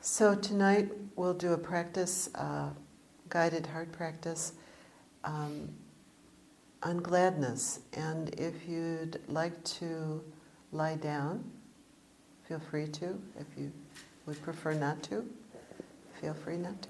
So tonight we'll do a practice, guided heart practice on gladness. And if you'd like to lie down, feel free to. If you would prefer not to, feel free not to.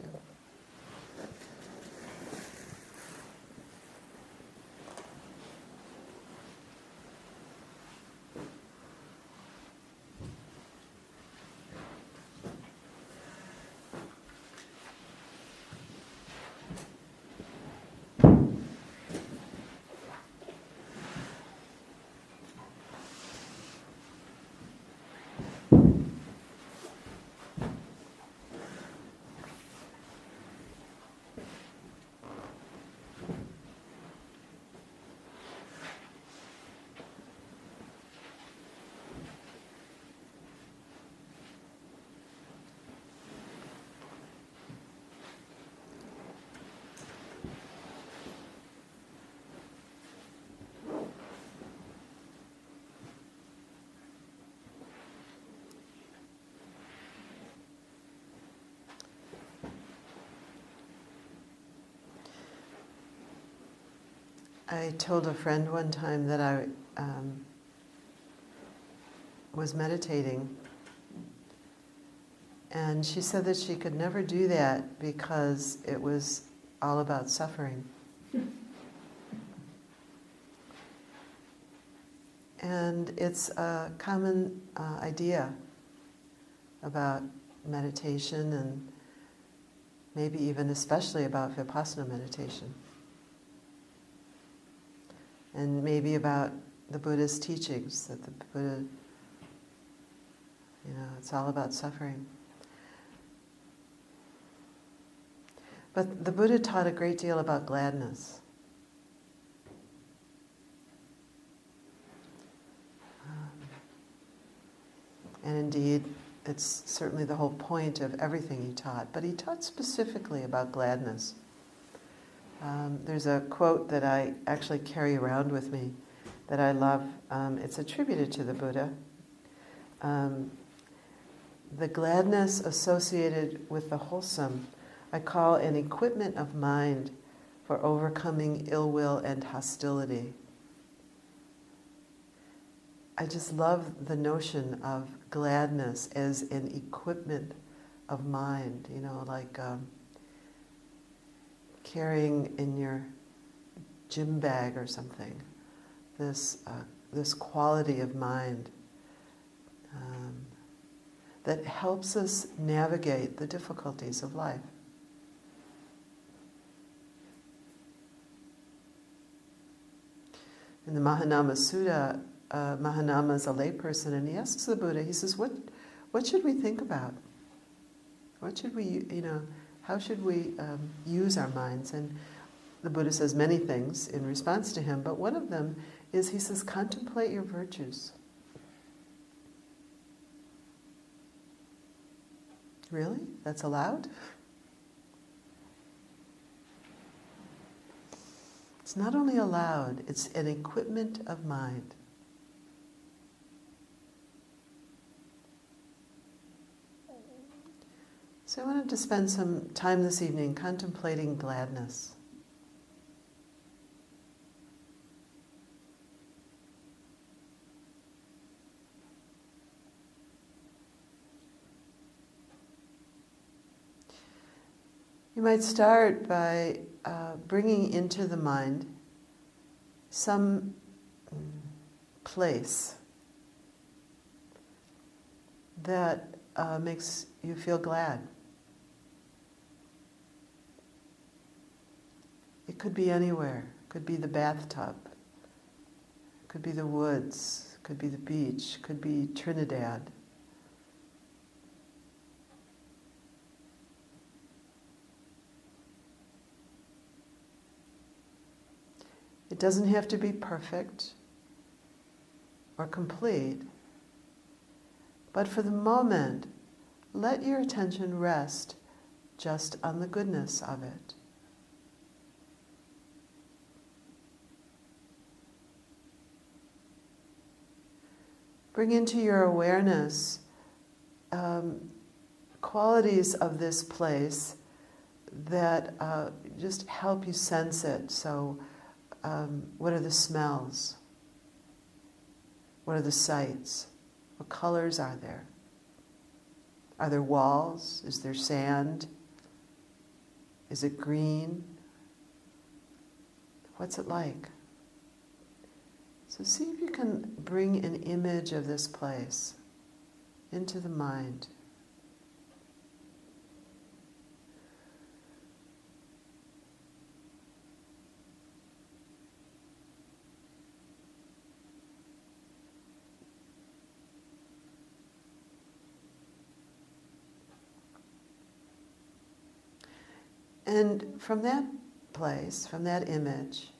I told a friend one time that I was meditating, and she said that she could never do that because it was all about suffering. And it's a common idea about meditation, and maybe even especially about Vipassana meditation. And maybe about the Buddha's teachings, that the Buddha, it's all about suffering. But the Buddha taught a great deal about gladness. And indeed, it's certainly the whole point of everything he taught. But he taught specifically about gladness. There's a quote that I actually carry around with me that I love. It's attributed to the Buddha. The gladness associated with the wholesome I call an equipment of mind for overcoming ill will and hostility. I just love the notion of gladness as an equipment of mind, like carrying in your gym bag or something, this quality of mind that helps us navigate the difficulties of life. In the Mahanama Sutta, Mahanama is a layperson, and he asks the Buddha, he says, what should we think about? What should we, how should we use our minds? And the Buddha says many things in response to him, but one of them is, he says, contemplate your virtues. Really? That's allowed? It's not only allowed, it's an equipment of mind. So I wanted to spend some time this evening contemplating gladness. You might start by bringing into the mind some place that makes you feel glad. It could be anywhere. It could be the bathtub. It could be the woods. It could be the beach. It could be Trinidad. It doesn't have to be perfect or complete, but for the moment, let your attention rest just on the goodness of it. Bring into your awareness qualities of this place that just help you sense it. So what are the smells? What are the sights? What colors are there? Are there walls? Is there sand? Is it green? What's it like? So see if you can bring an image of this place into the mind. And from that place, from that image,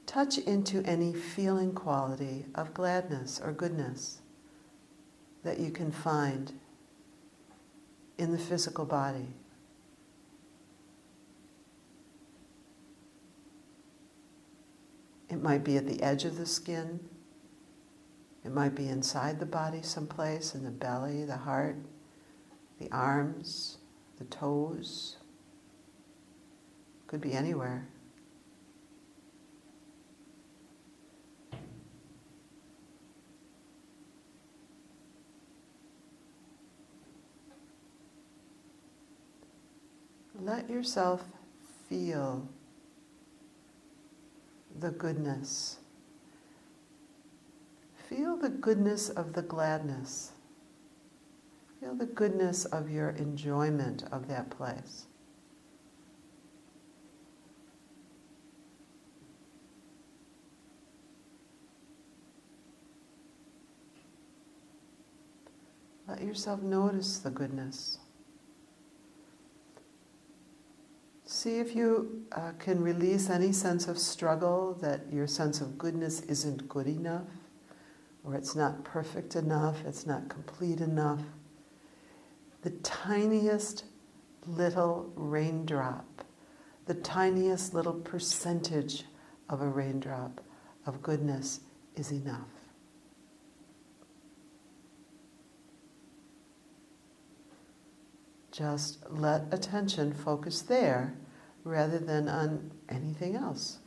touch into any feeling quality of gladness or goodness that you can find in the physical body. It might be at the edge of the skin. It might be inside the body someplace, in the belly, the heart, the arms, the toes. Could be anywhere. Let yourself feel the goodness. Feel the goodness of the gladness. Feel the goodness of your enjoyment of that place. Let yourself notice the goodness. See if you can release any sense of struggle, that your sense of goodness isn't good enough, or it's not perfect enough, it's not complete enough. The tiniest little raindrop, the tiniest little percentage of a raindrop of goodness is enough. Just let attention focus there rather than on anything else.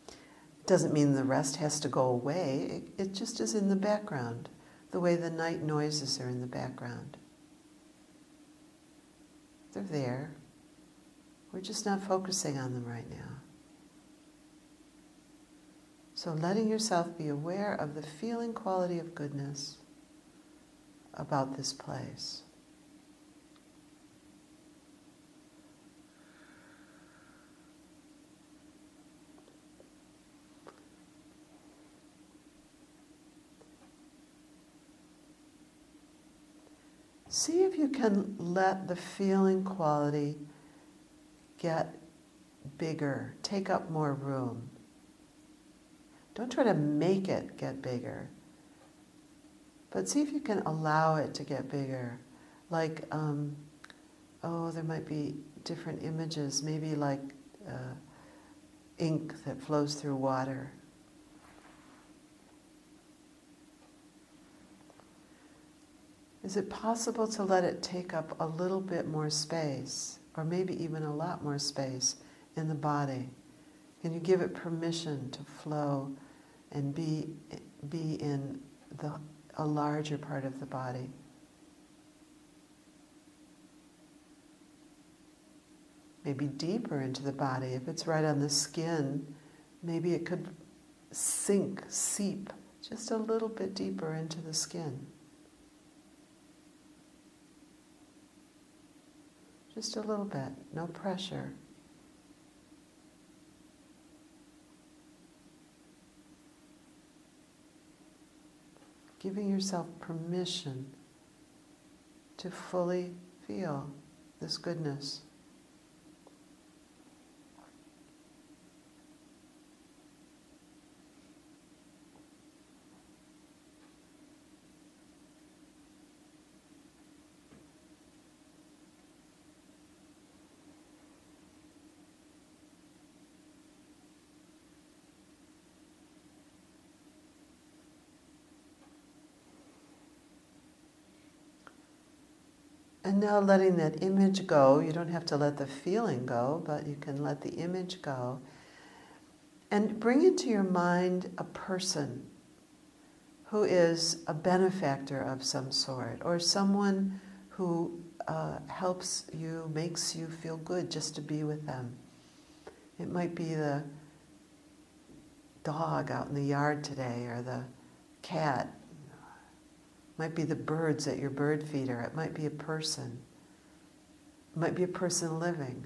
It doesn't mean the rest has to go away. It just is in the background, the way the night noises are in the background. They're there. We're just not focusing on them right now. So letting yourself be aware of the feeling quality of goodness about this place. See if you can let the feeling quality get bigger, take up more room. Don't try to make it get bigger, but see if you can allow it to get bigger. Like, there might be different images, maybe like ink that flows through water. Is it possible to let it take up a little bit more space, or maybe even a lot more space in the body? Can you give it permission to flow and be in a larger part of the body? Maybe deeper into the body. If it's right on the skin, maybe it could seep just a little bit deeper into the skin. Just a little bit, no pressure. Giving yourself permission to fully feel this goodness. And now letting that image go. You don't have to let the feeling go, but you can let the image go. And bring into your mind a person who is a benefactor of some sort, or someone who helps you, makes you feel good just to be with them. It might be the dog out in the yard today, or the cat. It might be the birds at your bird feeder. It might be a person. It might be a person living.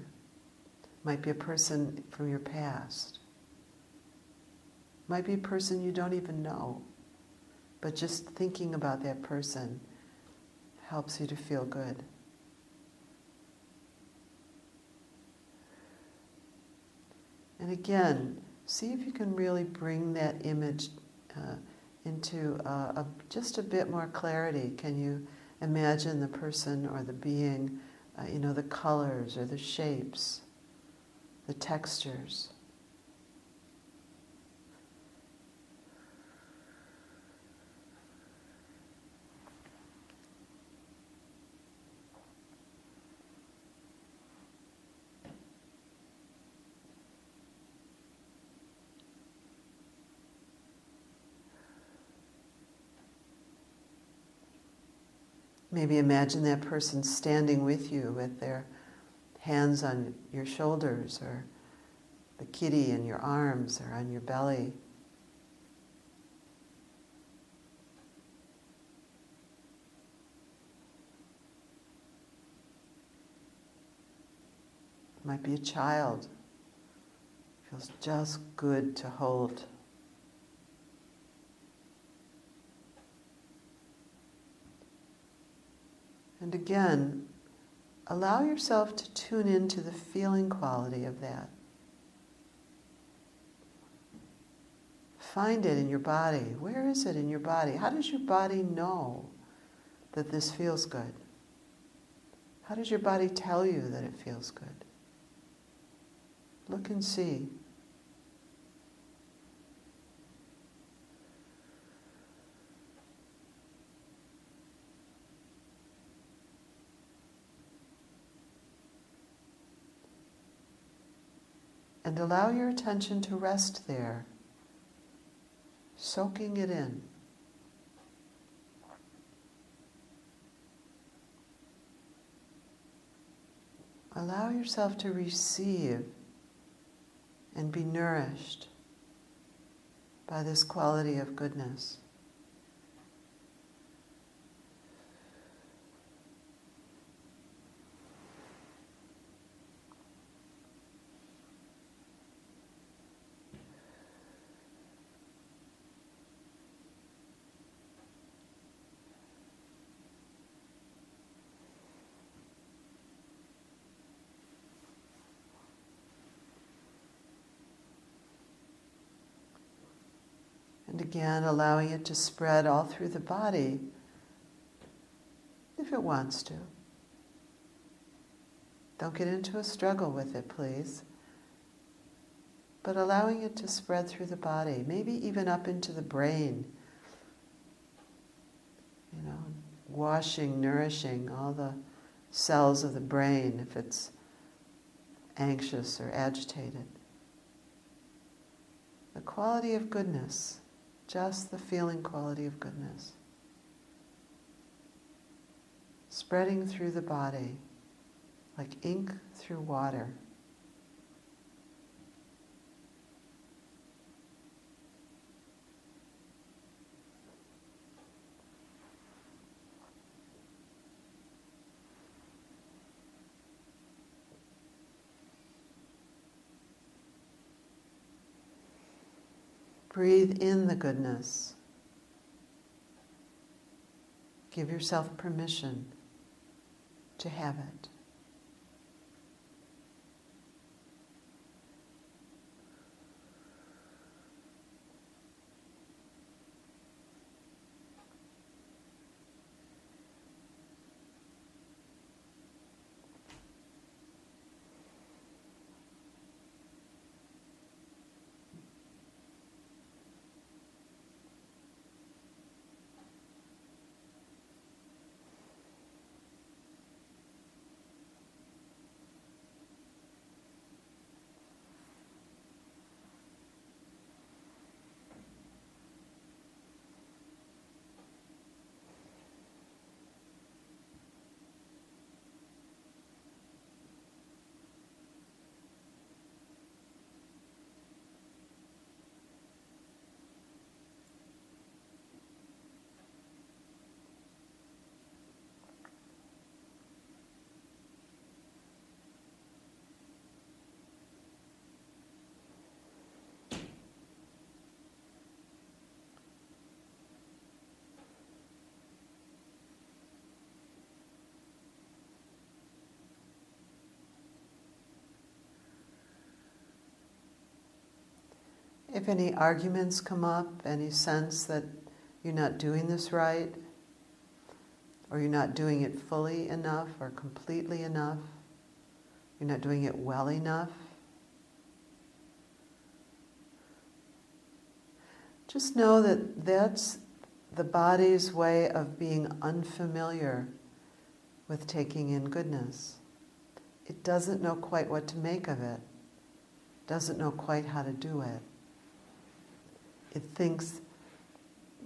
It might be a person from your past. It might be a person you don't even know. But just thinking about that person helps you to feel good. And again, see if you can really bring that image into just a bit more clarity. Can you imagine the person or the being, the colors or the shapes, the textures? Maybe imagine that person standing with you with their hands on your shoulders, or the kitty in your arms or on your belly. It might be a child. Feels just good to hold. And again, allow yourself to tune into the feeling quality of that. Find it in your body. Where is it in your body? How does your body know that this feels good? How does your body tell you that it feels good? Look and see. And allow your attention to rest there, soaking it in. Allow yourself to receive and be nourished by this quality of goodness. And again, allowing it to spread all through the body, if it wants to. Don't get into a struggle with it, please. But allowing it to spread through the body, maybe even up into the brain. Washing, nourishing all the cells of the brain if it's anxious or agitated. The quality of goodness. Just the feeling quality of goodness. Spreading through the body like ink through water. Breathe in the goodness. Give yourself permission to have it. If any arguments come up, any sense that you're not doing this right, or you're not doing it fully enough or completely enough, you're not doing it well enough, just know that that's the body's way of being unfamiliar with taking in goodness. It doesn't know quite what to make of it, doesn't know quite how to do it. It thinks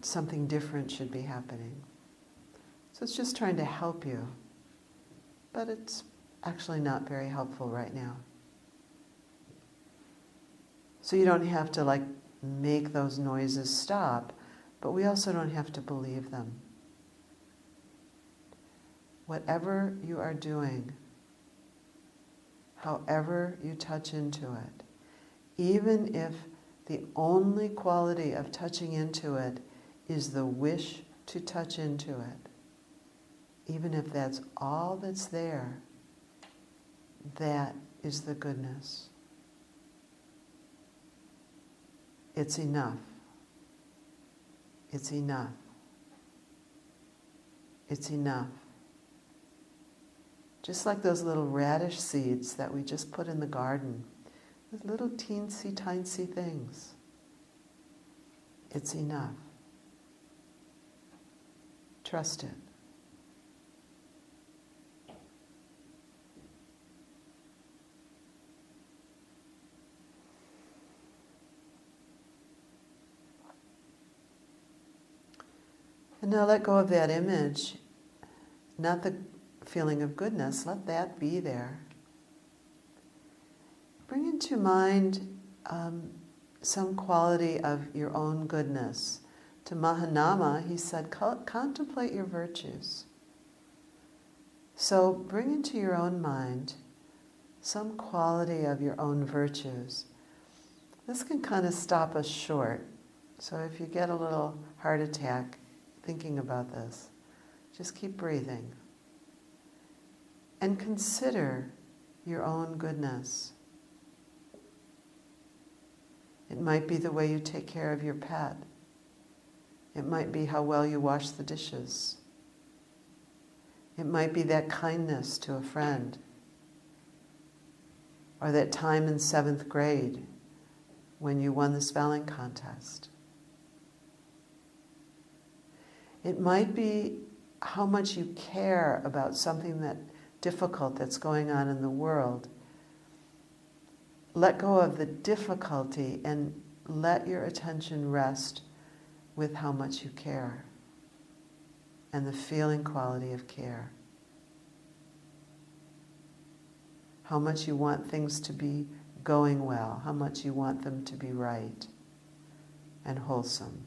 something different should be happening. So it's just trying to help you, but it's actually not very helpful right now. So you don't have to make those noises stop, but we also don't have to believe them. Whatever you are doing, however you touch into it, even if the only quality of touching into it is the wish to touch into it, even if that's all that's there, that is the goodness. It's enough. It's enough. It's enough. Just like those little radish seeds that we just put in the garden, those little teensy tiny things. It's enough. Trust it. And now let go of that image, not the feeling of goodness, let that be there. Bring into mind some quality of your own goodness. To Mahanama, he said, contemplate your virtues. So bring into your own mind some quality of your own virtues. This can kind of stop us short. So if you get a little heart attack thinking about this, just keep breathing. And consider your own goodness. It might be the way you take care of your pet. It might be how well you wash the dishes. It might be that kindness to a friend. Or that time in 7th grade when you won the spelling contest. It might be how much you care about something difficult that's going on in the world. Let go of the difficulty and let your attention rest with how much you care and the feeling quality of care. How much you want things to be going well, how much you want them to be right and wholesome.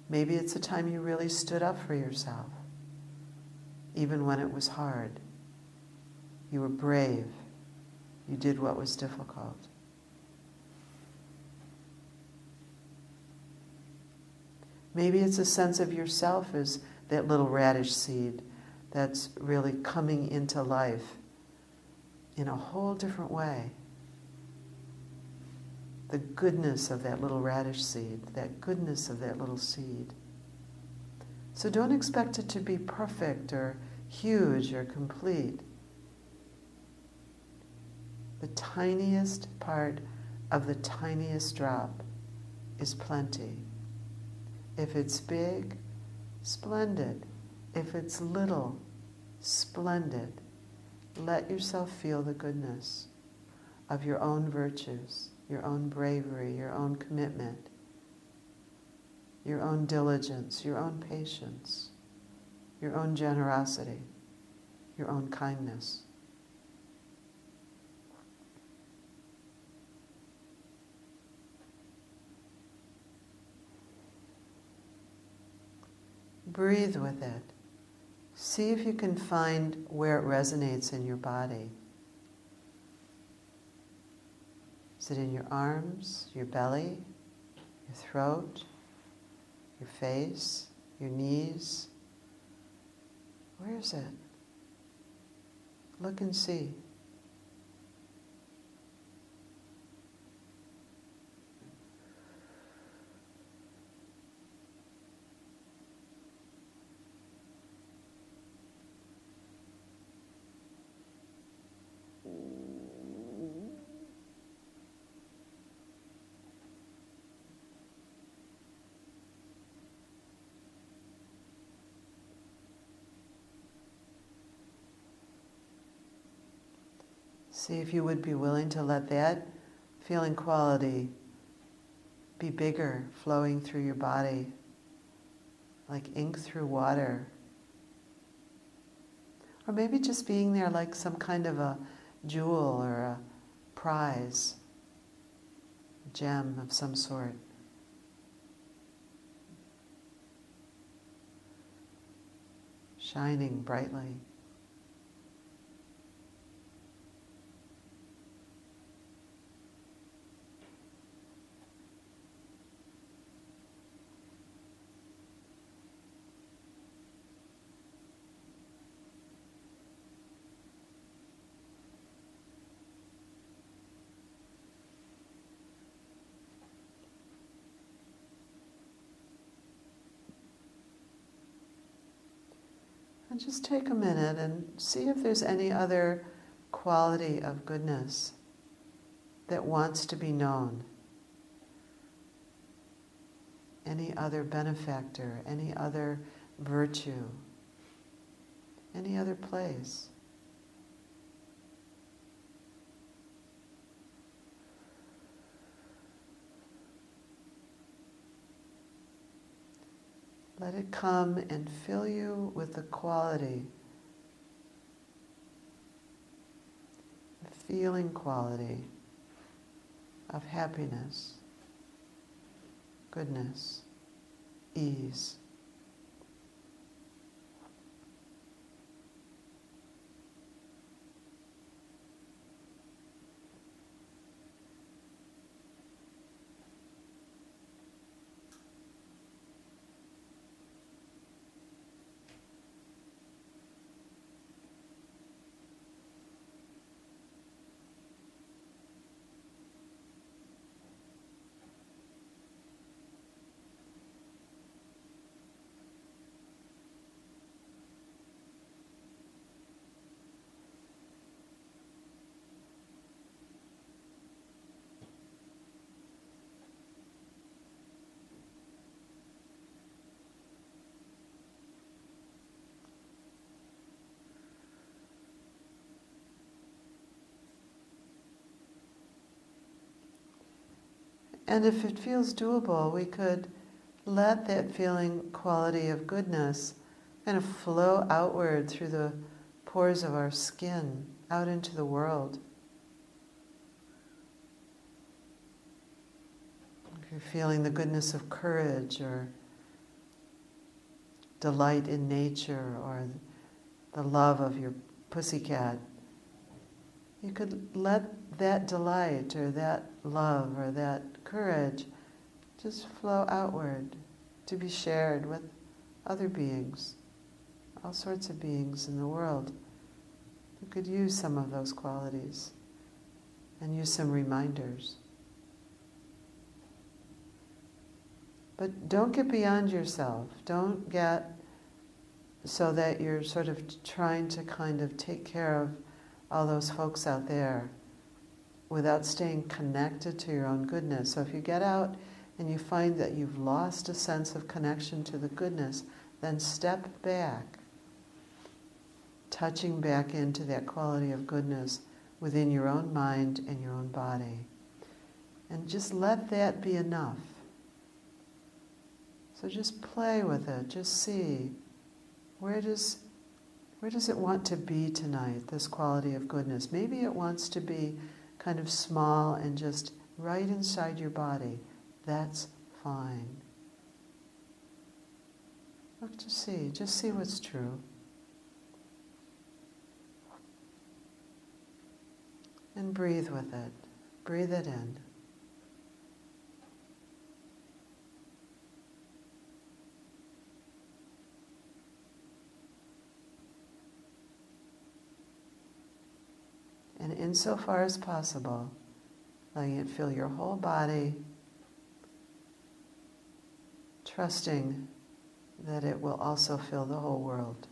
Maybe it's a time you really stood up for yourself, even when it was hard. You were brave. You did what was difficult. Maybe it's a sense of yourself as that little radish seed that's really coming into life in a whole different way. The goodness of that little radish seed, that goodness of that little seed. So don't expect it to be perfect or huge or complete. The tiniest part of the tiniest drop is plenty. If it's big, splendid. If it's little, splendid. Let yourself feel the goodness of your own virtues, your own bravery, your own commitment, your own diligence, your own patience, your own generosity, your own kindness. Breathe with it. See if you can find where it resonates in your body. Is it in your arms, your belly, your throat, your face, your knees? Where is it? Look and see. See if you would be willing to let that feeling quality be bigger, flowing through your body, like ink through water. Or maybe just being there like some kind of a jewel or a prize, a gem of some sort. Shining brightly. And just take a minute and see if there's any other quality of goodness that wants to be known. Any other benefactor, any other virtue, any other place. Let it come and fill you with the quality, the feeling quality of happiness, goodness, ease. And if it feels doable, we could let that feeling quality of goodness kind of flow outward through the pores of our skin, out into the world. If you're feeling the goodness of courage or delight in nature or the love of your pussycat, you could let that delight or that love or that courage just flow outward to be shared with other beings, all sorts of beings in the world who could use some of those qualities and use some reminders. But don't get beyond yourself. Don't get so that you're sort of trying to kind of take care of all those folks out there without staying connected to your own goodness. So if you get out and you find that you've lost a sense of connection to the goodness, then step back, touching back into that quality of goodness within your own mind and your own body. And just let that be enough. So just play with it, just see, where does it want to be tonight, this quality of goodness? Maybe it wants to be kind of small and just right inside your body. That's fine. Look to see, just see what's true. And breathe with it. Breathe it in. And insofar as possible, letting it fill your whole body, trusting that it will also fill the whole world.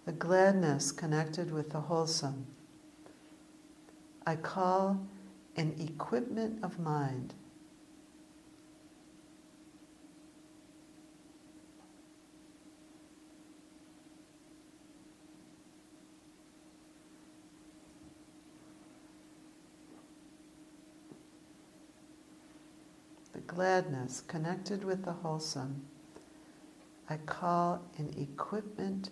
the gladness connected with the wholesome, I call an equipment of mind. The gladness connected with the wholesome, I call an equipment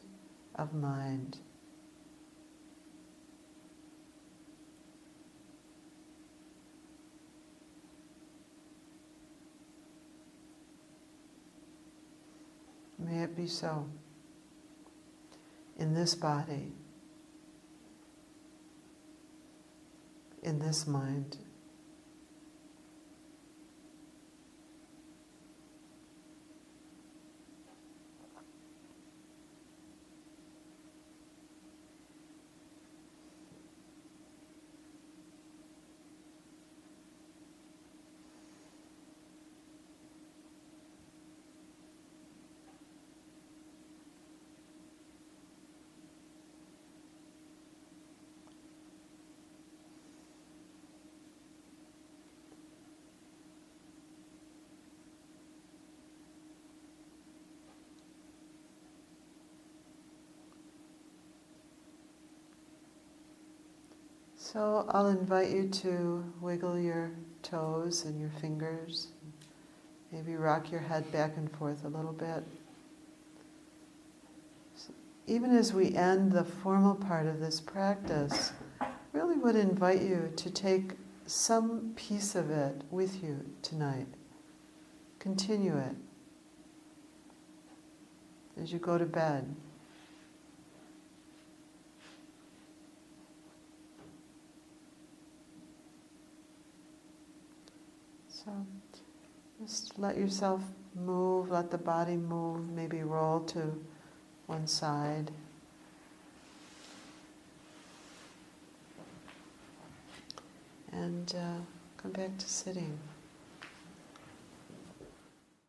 of mind. May it be so. In this body, in this mind. So I'll invite you to wiggle your toes and your fingers. Maybe rock your head back and forth a little bit. So even as we end the formal part of this practice, really would invite you to take some piece of it with you tonight. Continue it as you go to bed. So just let yourself move, let the body move, maybe roll to one side. And come back to sitting.